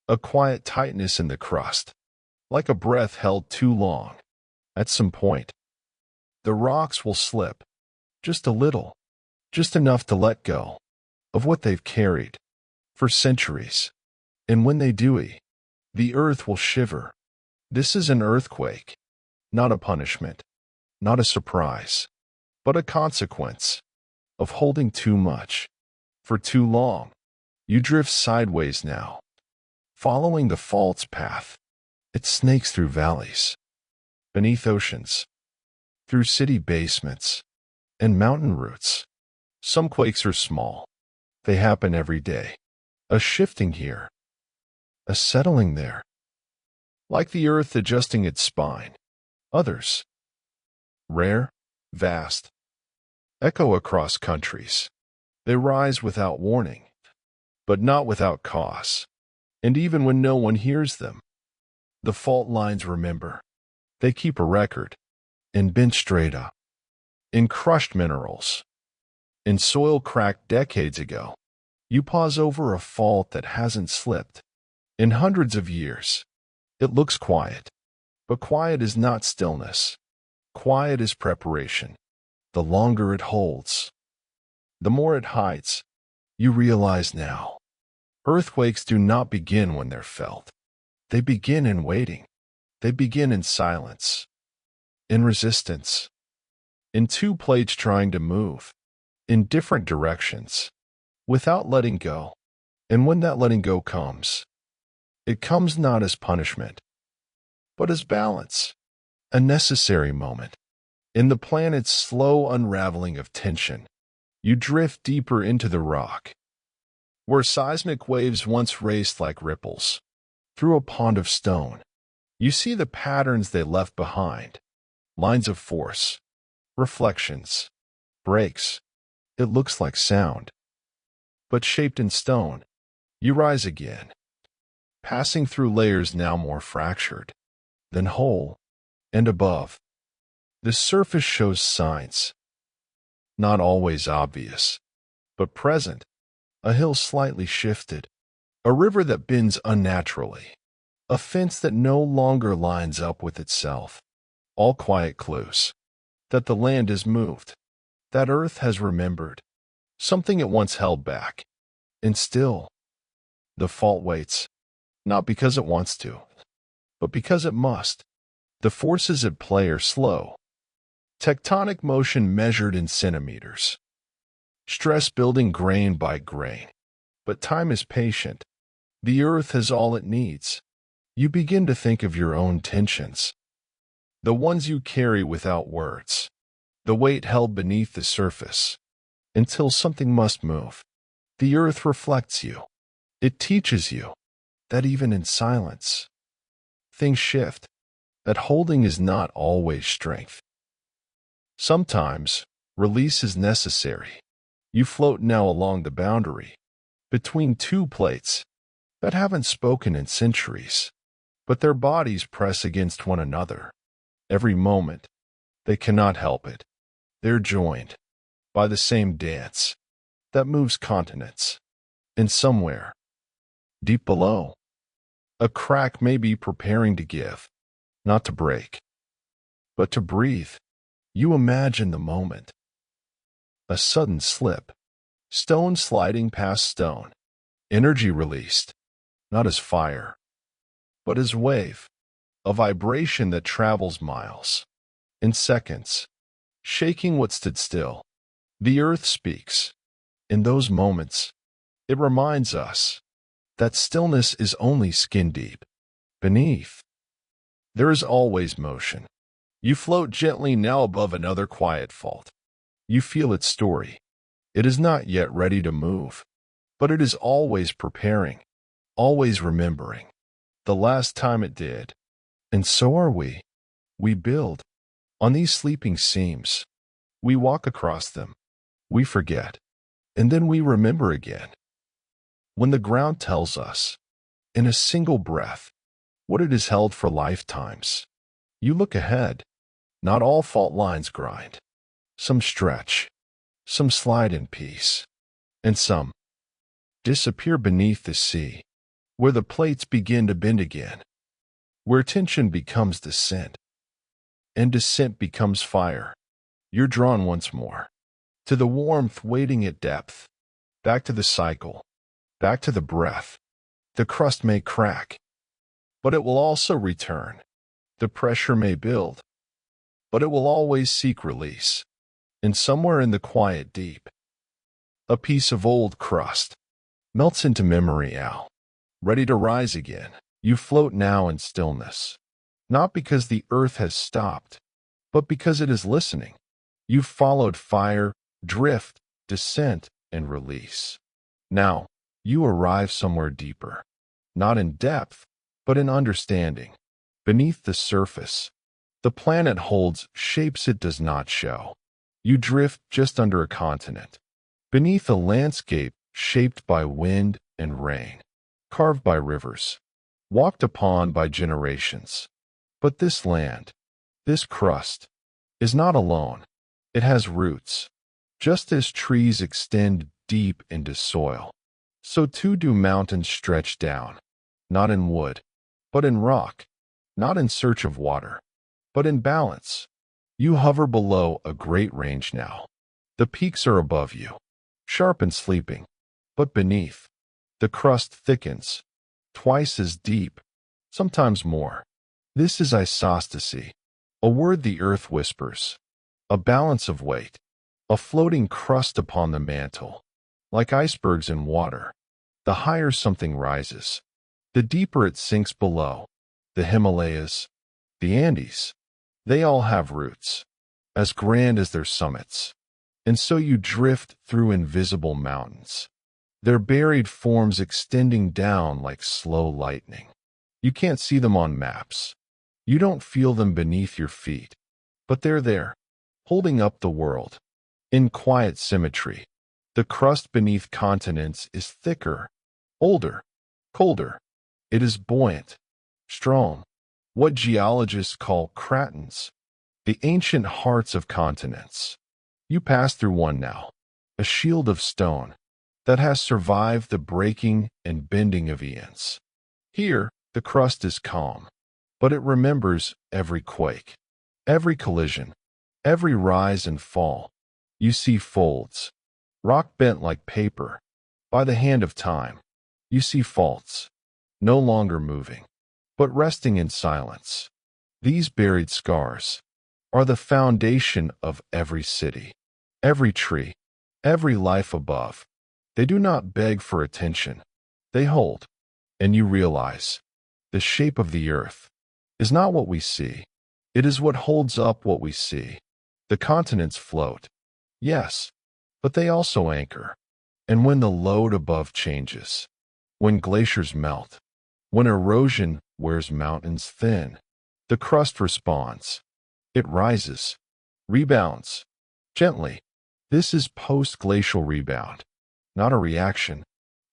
a quiet tightness in the crust, like a breath held too long. At some point, the rocks will slip, just a little, just enough to let go of what they've carried for centuries. And when they do, the earth will shiver. This is an earthquake, not a punishment, not a surprise, but a consequence of holding too much for too long. You drift sideways now, following the fault's path. It snakes through valleys, beneath oceans, through city basements, and mountain roots. Some quakes are small. They happen every day. A shifting here, a settling there, like the earth adjusting its spine. Others, rare, vast, echo across countries. They rise without warning, but not without cause. And even when no one hears them, the fault lines remember. They keep a record, in bent strata, in crushed minerals, in soil cracked decades ago. You pause over a fault that hasn't slipped in hundreds of years. It looks quiet, but quiet is not stillness. Quiet is preparation. The longer it holds, the more it hides. You realize now, earthquakes do not begin when they're felt. They begin in waiting. They begin in silence, in resistance, in two plates trying to move in different directions without letting go. And when that letting go comes, it comes not as punishment, but as balance, a necessary moment. In the planet's slow unraveling of tension, you drift deeper into the rock, where seismic waves once raced like ripples through a pond of stone. You see the patterns they left behind, lines of force, reflections, breaks. It looks like sound, but shaped in stone. You rise again, passing through layers now more fractured, then whole, and above. The surface shows signs, not always obvious, but present. A hill slightly shifted, a river that bends unnaturally, a fence that no longer lines up with itself. All quiet clues that the land has moved, that earth has remembered, something it once held back. And still, the fault waits, not because it wants to, but because it must. The forces at play are slow, Tectonic motion measured in centimeters. Stress building grain by grain. But time is patient. The earth has all it needs. You begin to think of your own tensions, the ones you carry without words, the weight held beneath the surface, until something must move. The earth reflects you. It teaches you that even in silence, things shift, that holding is not always strength. Sometimes, release is necessary. You float now along the boundary, between two plates that haven't spoken in centuries, but their bodies press against one another. Every moment, they cannot help it. They're joined by the same dance that moves continents. And somewhere, deep below, a crack may be preparing to give, not to break, but to breathe. You imagine the moment. A sudden slip, stone sliding past stone, energy released, not as fire, but as wave, a vibration that travels miles, in seconds, shaking what stood still. The earth speaks. In those moments, it reminds us that stillness is only skin deep. Beneath, there is always motion. You float gently now above another quiet fault. You feel its story. It is not yet ready to move, but it is always preparing, always remembering the last time it did. And so are we. We build on these sleeping seams. We walk across them. We forget. And then we remember again. When the ground tells us, in a single breath, what it has held for lifetimes, you look ahead. Not all fault lines grind. Some stretch, some slide in peace, and some disappear beneath the sea, where the plates begin to bend again, where tension becomes descent, and descent becomes fire. You're drawn once more to the warmth waiting at depth, back to the cycle, back to the breath. The crust may crack, but it will also return. The pressure may build, but it will always seek release. And somewhere in the quiet deep, a piece of old crust melts into memory now, ready to rise again. You float now in stillness, not because the earth has stopped, but because it is listening. You've followed fire, drift, descent, and release. Now, you arrive somewhere deeper, not in depth, but in understanding. Beneath the surface, the planet holds shapes it does not show. You drift just under a continent, beneath a landscape shaped by wind and rain, carved by rivers, walked upon by generations. But this land, this crust, is not alone. It has roots. Just as trees extend deep into soil, so too do mountains stretch down, not in wood, but in rock, not in search of water, but in balance. You hover below a great range now. The peaks are above you, sharp and sleeping, but beneath, the crust thickens, twice as deep, sometimes more. This is isostasy, a word the earth whispers, a balance of weight, a floating crust upon the mantle, like icebergs in water. The higher something rises, the deeper it sinks below. The Himalayas, the Andes, they all have roots, as grand as their summits. And so you drift through invisible mountains, their buried forms extending down like slow lightning. You can't see them on maps. You don't feel them beneath your feet, but they're there, holding up the world. In quiet symmetry, the crust beneath continents is thicker, older, colder. It is buoyant, strong, what geologists call cratons, the ancient hearts of continents. You pass through one now, a shield of stone that has survived the breaking and bending of eons. Here, the crust is calm, but it remembers every quake, every collision, every rise and fall. You see folds, rock bent like paper, by the hand of time. You see faults, no longer moving, but resting in silence. These buried scars are the foundation of every city, every tree, every life above. They do not beg for attention. They hold. And you realize the shape of the earth is not what we see. It is what holds up what we see. The continents float, yes, but they also anchor. And when the load above changes, when glaciers melt, when erosion wears mountains thin, the crust responds. It rises, rebounds, gently. This is post-glacial rebound, not a reaction,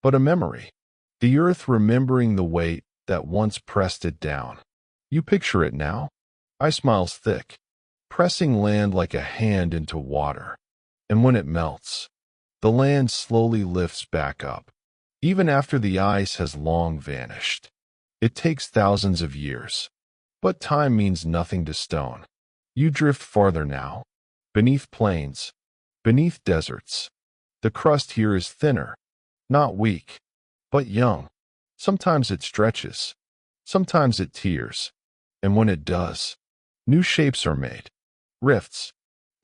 but a memory. The earth remembering the weight that once pressed it down. You picture it now? I smiles thick, pressing land like a hand into water. And when it melts, the land slowly lifts back up, even after the ice has long vanished. It takes thousands of years, but time means nothing to stone. You drift farther now, beneath plains, beneath deserts. The crust here is thinner, not weak, but young. Sometimes it stretches, sometimes it tears, and when it does, new shapes are made. Rifts,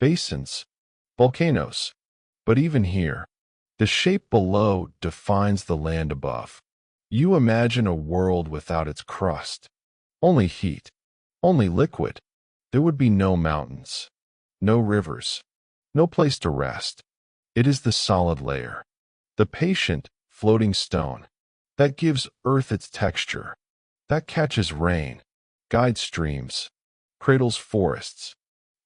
basins, volcanoes. But even here, the shape below defines the land above. You imagine a world without its crust. Only heat, only liquid. There would be no mountains, no rivers, no place to rest. It is the solid layer, the patient, floating stone, that gives earth its texture, that catches rain, guides streams, cradles forests.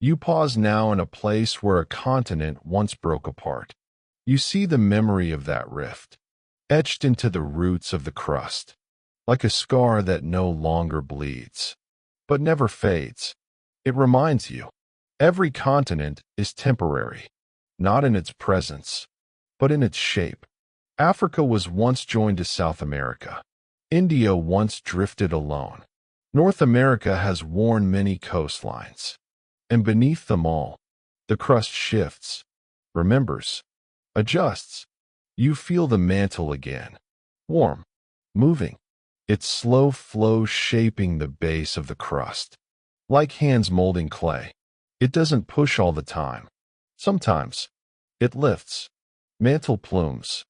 You pause now in a place where a continent once broke apart. You see the memory of that rift, etched into the roots of the crust, like a scar that no longer bleeds, but never fades. It reminds you, every continent is temporary, not in its presence, but in its shape. Africa was once joined to South America. India once drifted alone. North America has worn many coastlines. And beneath them all, the crust shifts, remembers, adjusts. You feel the mantle again, warm, moving. Its slow flow shaping the base of the crust. Like hands molding clay, it doesn't push all the time. Sometimes, it lifts. Mantle plumes,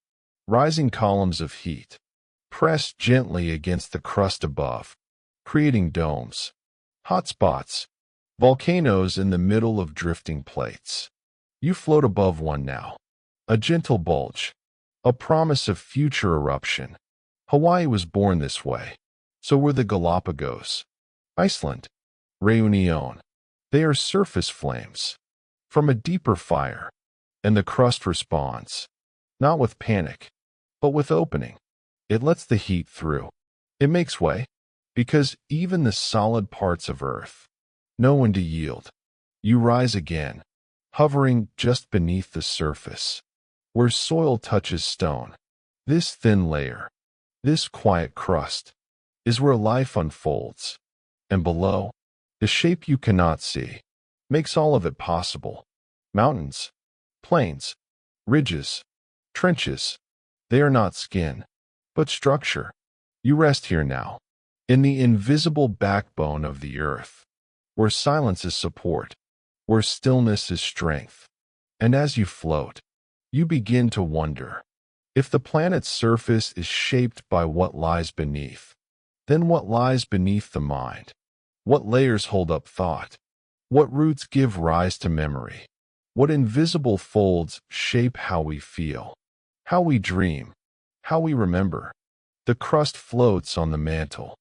rising columns of heat, pressed gently against the crust above, creating domes, hot spots, volcanoes in the middle of drifting plates. You float above one now, a gentle bulge, a promise of future eruption. Hawaii was born this way. So were the Galapagos. Iceland, Reunion. They are surface flames from a deeper fire, and the crust responds, not with panic, but with opening. It lets the heat through. It makes way, because even the solid parts of Earth know when to yield. You rise again, hovering just beneath the surface, where soil touches stone. This thin layer, this quiet crust, is where life unfolds. And below, the shape you cannot see, makes all of it possible. Mountains, plains, ridges, trenches, they are not skin, but structure. You rest here now, in the invisible backbone of the earth, where silence is support, where stillness is strength. And as you float, you begin to wonder, if the planet's surface is shaped by what lies beneath, then what lies beneath the mind? What layers hold up thought? What roots give rise to memory? What invisible folds shape how we feel, how we dream, how we remember? The crust floats on the mantle.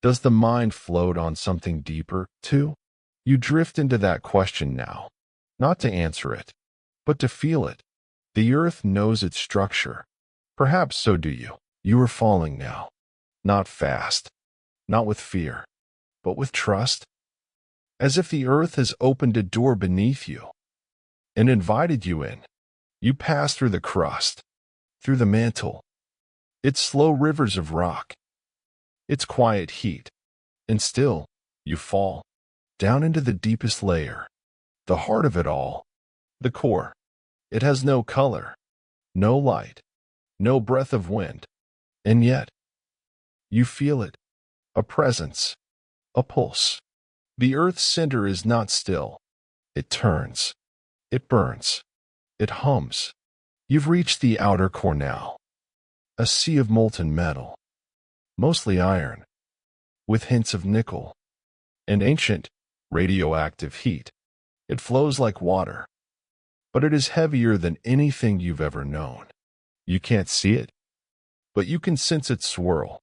Does the mind float on something deeper, too? You drift into that question now, not to answer it, but to feel it. The earth knows its structure. Perhaps so do you. You are falling now. Not fast, not with fear, but with trust. As if the earth has opened a door beneath you and invited you in. You pass through the crust, through the mantle, its slow rivers of rock, its quiet heat, and still you fall down into the deepest layer, the heart of it all, the core. It has no color, no light, no breath of wind, and yet you feel it, a presence, a pulse. The earth's center is not still. It turns. It burns. It hums. You've reached the outer core now. A sea of molten metal, mostly iron, with hints of nickel, and ancient, radioactive heat. It flows like water, but it is heavier than anything you've ever known. You can't see it, but you can sense it swirl,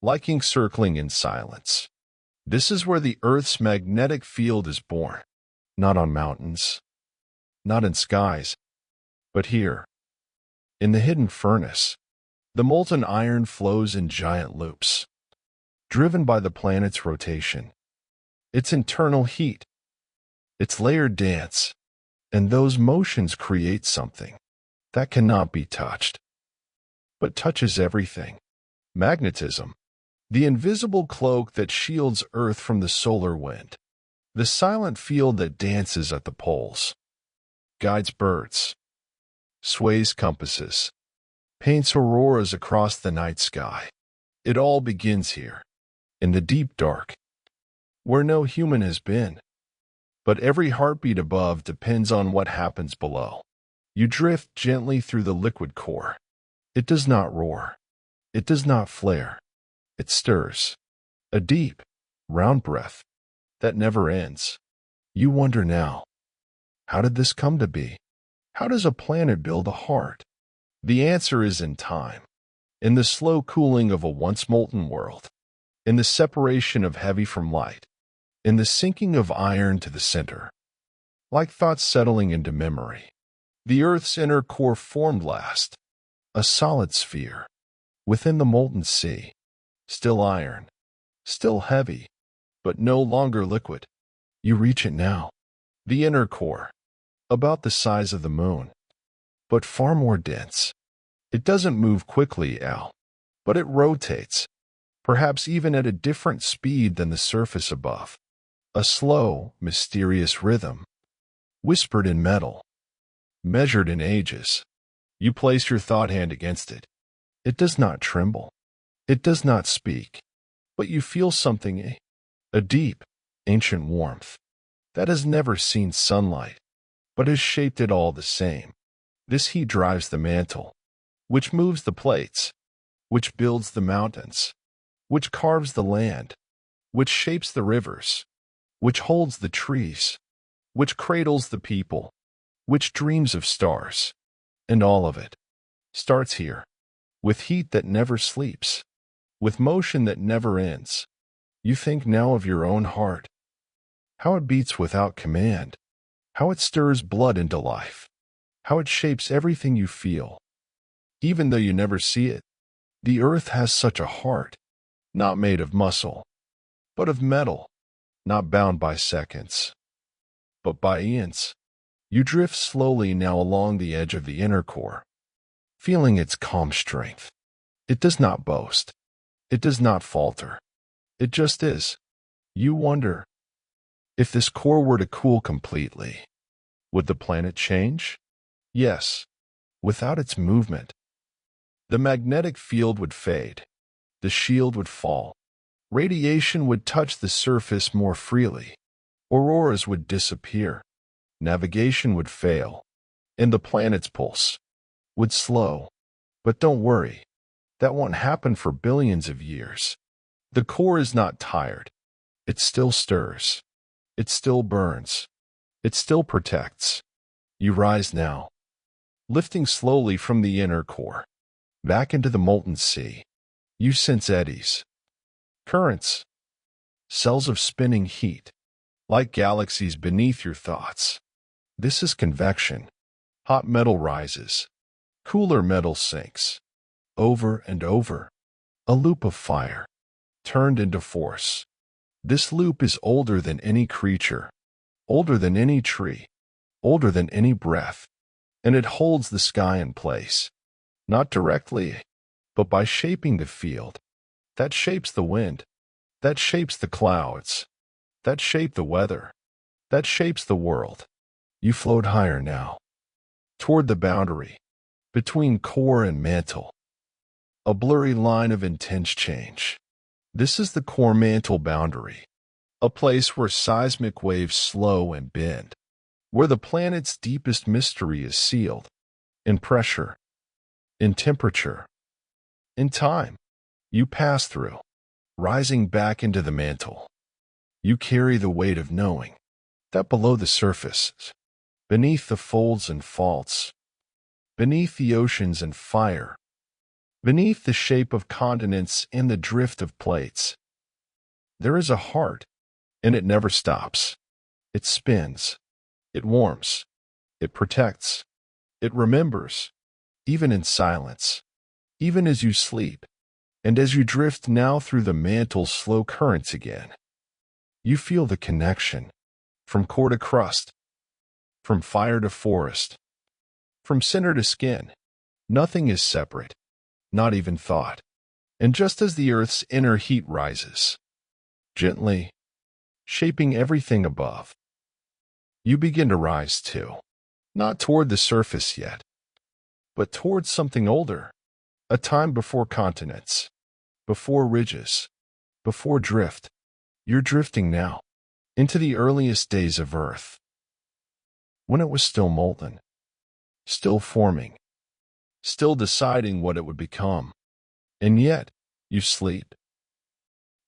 like ink circling in silence. This is where the Earth's magnetic field is born, not on mountains, not in skies, but here, in the hidden furnace. The molten iron flows in giant loops, driven by the planet's rotation, its internal heat, its layered dance, and those motions create something that cannot be touched, but touches everything. Magnetism, the invisible cloak that shields Earth from the solar wind, the silent field that dances at the poles, guides birds, sways compasses, paints auroras across the night sky. It all begins here, in the deep dark, where no human has been. But every heartbeat above depends on what happens below. You drift gently through the liquid core. It does not roar. It does not flare. It stirs. A deep, round breath that never ends. You wonder now, how did this come to be? How does a planet build a heart? The answer is in time, in the slow cooling of a once molten world, in the separation of heavy from light, in the sinking of iron to the center. Like thoughts settling into memory, the Earth's inner core formed last, a solid sphere, within the molten sea, still iron, still heavy, but no longer liquid. You reach it now, the inner core, about the size of the moon, but far more dense. It doesn't move quickly, Al, but it rotates, perhaps even at a different speed than the surface above. A slow, mysterious rhythm, whispered in metal, measured in ages. You place your thought hand against it. It does not tremble. It does not speak. But you feel something, a deep, ancient warmth that has never seen sunlight, but has shaped it all the same. This heat drives the mantle, which moves the plates, which builds the mountains, which carves the land, which shapes the rivers, which holds the trees, which cradles the people, which dreams of stars. And all of it starts here, with heat that never sleeps, with motion that never ends. You think now of your own heart, how it beats without command, how it stirs blood into life, how it shapes everything you feel. Even though you never see it, the Earth has such a heart, not made of muscle, but of metal, not bound by seconds, but by eons. You drift slowly now along the edge of the inner core, feeling its calm strength. It does not boast. It does not falter. It just is. You wonder, if this core were to cool completely, would the planet change? Yes, without its movement. The magnetic field would fade. The shield would fall. Radiation would touch the surface more freely. Auroras would disappear. Navigation would fail. And the planet's pulse would slow. But don't worry. That won't happen for billions of years. The core is not tired. It still stirs. It still burns. It still protects. You rise now, lifting slowly from the inner core, back into the molten sea. You sense eddies, currents, cells of spinning heat, like galaxies beneath your thoughts. This is convection. Hot metal rises. Cooler metal sinks. Over and over. A loop of fire, turned into force. This loop is older than any creature, older than any tree, older than any breath, and it holds the sky in place, not directly, but by shaping the field. That shapes the wind, that shapes the clouds, that shape the weather, that shapes the world. You float higher now, toward the boundary, between core and mantle, a blurry line of intense change. This is the core mantle boundary, a place where seismic waves slow and bend, where the planet's deepest mystery is sealed, in pressure, in temperature, in time. You pass through, rising back into the mantle. You carry the weight of knowing that below the surface, beneath the folds and faults, beneath the oceans and fire, beneath the shape of continents and the drift of plates, there is a heart, and it never stops. It spins, it warms, it protects, it remembers, even in silence, even as you sleep, and as you drift now through the mantle's slow currents again. You feel the connection, from core to crust, from fire to forest, from center to skin. Nothing is separate, not even thought. And just as the Earth's inner heat rises, gently, shaping everything above, you begin to rise too, not toward the surface yet, but toward something older, a time before continents, before ridges, before drift. You're drifting now, into the earliest days of Earth, when it was still molten, still forming, still deciding what it would become. And yet, you sleep,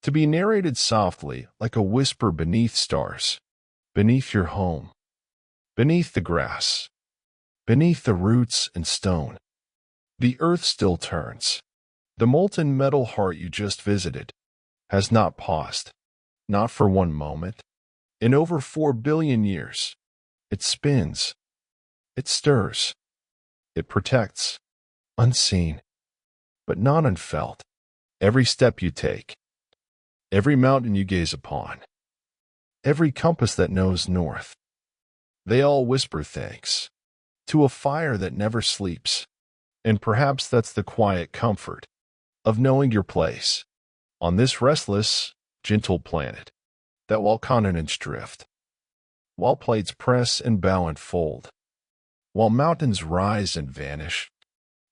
to be narrated softly like a whisper beneath stars, beneath your home, beneath the grass, beneath the roots and stone. The earth still turns. The molten metal heart you just visited has not paused, not for one moment. In over 4 billion years, it spins, it stirs, it protects, unseen, but not unfelt. Every step you take, every mountain you gaze upon, every compass that knows north, they all whisper thanks to a fire that never sleeps. And perhaps that's the quiet comfort of knowing your place on this restless, gentle planet, that while continents drift, while plates press and bow and fold, while mountains rise and vanish,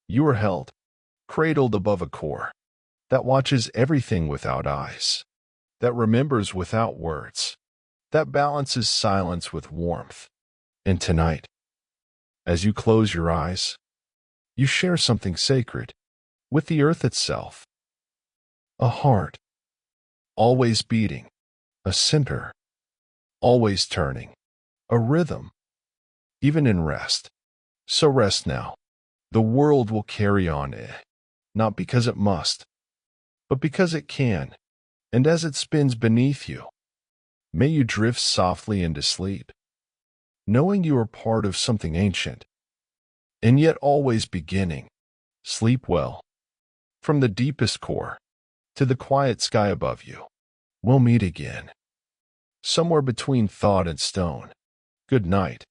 you are held, cradled above a core that watches everything without eyes, that remembers without words, that balances silence with warmth. And tonight, as you close your eyes, you share something sacred with the earth itself. A heart, always beating, a center, always turning, a rhythm, even in rest. So rest now. The world will carry on, not because it must, but because it can. And as it spins beneath you, may you drift softly into sleep, knowing you are part of something ancient, and yet always beginning. Sleep well. From the deepest core to the quiet sky above you, we'll meet again, somewhere between thought and stone. Good night.